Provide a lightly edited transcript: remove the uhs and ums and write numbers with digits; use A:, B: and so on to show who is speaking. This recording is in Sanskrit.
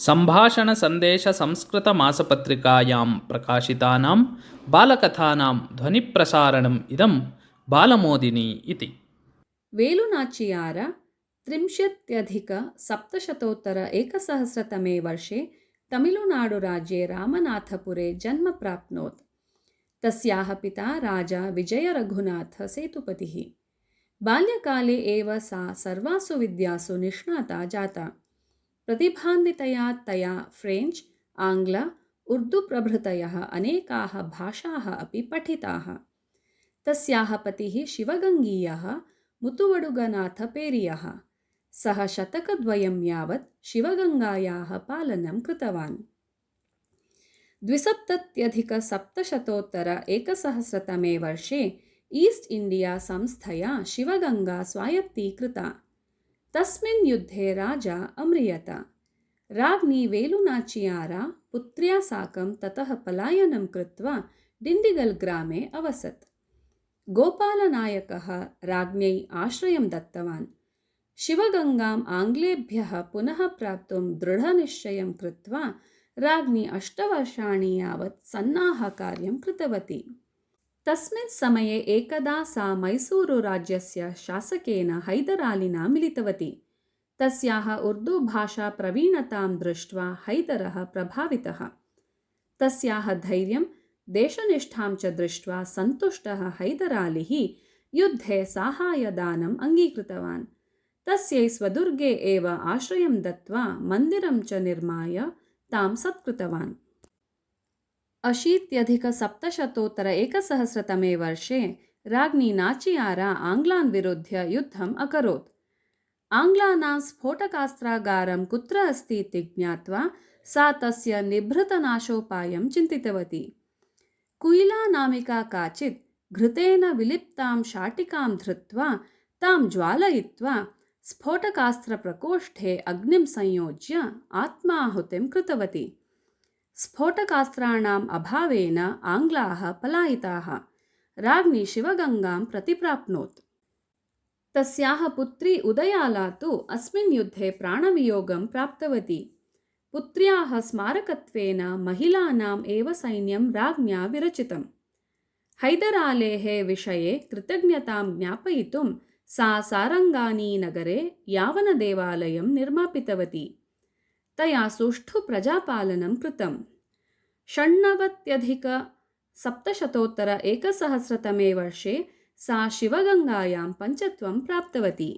A: सम्भाषणसन्देशसंस्कृतमासपत्रिकायां प्रकाशितानां बालकथानां ध्वनिप्रसारणम् इदं बालमोदिनी इति।
B: वेलुनाचियार 30-700 वर्षे तमिळुनाडुराज्ये रामनाथपुरे जन्म प्राप्नोत्। तस्याः पिता राजा विजयरघुनाथ सेतुपतिः। बाल्यकाले एव सा सर्वासु विद्यासु निष्णाता जाता। प्रतिभान्वितया तया फ्रेञ्च्, आङ्ग्ल, उर्दू प्रभृतयः अनेकाः भाषाः अपि पठिताः। तस्याः पतिः शिवगङ्गीयः मुतुवडुगनाथ पेरियः। सः शतकद्वयं यावत् शिवगङ्गायाः पालनं कृतवान्। 1770 वर्षे ईस्ट् इण्डिया संस्थया शिवगङ्गा स्वायत्तीकृता। तस्मिन् युद्धे राजा अम्रियत। राज्ञी वेलुनाचियारा पुत्र्या साकं ततः पलायनं कृत्वा डिण्डिगल् ग्रामे अवसत्। गोपालनायकः राज्ञै आश्रयं दत्तवान्। शिवगङ्गाम् आङ्ग्लेभ्यः पुनः प्राप्तुं दृढनिश्चयं कृत्वा राज्ञी 8 वर्षाणि यावत् सन्नाहकार्यं कृतवती। तस्मिन् समये एकदा सा मैसूरुराज्यस्य शासकेन हैदरालिना मिलितवती। तस्याः उर्दूभाषाप्रवीणतां दृष्ट्वा हैदरः प्रभावितः। तस्याः धैर्यं देशनिष्ठां च दृष्ट्वा सन्तुष्टः हैदरालिः युद्धे साहाय्यदानम् अङ्गीकृतवान्। तस्यै स्वदुर्गे एव आश्रयं दत्त्वा मन्दिरं च निर्माय तां सत्कृतवान्। 80-701 वर्षे राज्ञी नाचियारा आङ्ग्लान् विरुध्य युद्धम् अकरोत्। आङ्ग्लानां स्फोटकास्त्रागारं कुत्र अस्ति इति ज्ञात्वा सा तस्य निभृतनाशोपायं चिन्तितवती। कुयिला नामिका काचित् घृतेन विलिप्तां शाटिकां धृत्वा तां ज्वालयित्वा स्फोटकास्त्रप्रकोष्ठे अग्निं संयोज्य आत्माहुतिं कृतवती। स्फोटकास्त्राणाम् अभावेन आङ्ग्लाः पलायिताः। राज्ञी शिवगङ्गां प्रतिप्राप्नोत्। तस्याः पुत्री उदयाला तु अस्मिन् युद्धे प्राणवियोगं प्राप्तवती। पुत्र्याः स्मारकत्वेन महिलानाम् एव सैन्यं राज्ञा विरचितम्। हैदरालेः विषये कृतज्ञतां ज्ञापयितुं सा सारङ्गानीनगरे यावनदेवालयं निर्मापितवती। तया सुष्ठु प्रजापालनं कृतम्। 98-701 वर्षे सा शिवगङ्गायां पञ्चत्वं प्राप्तवती।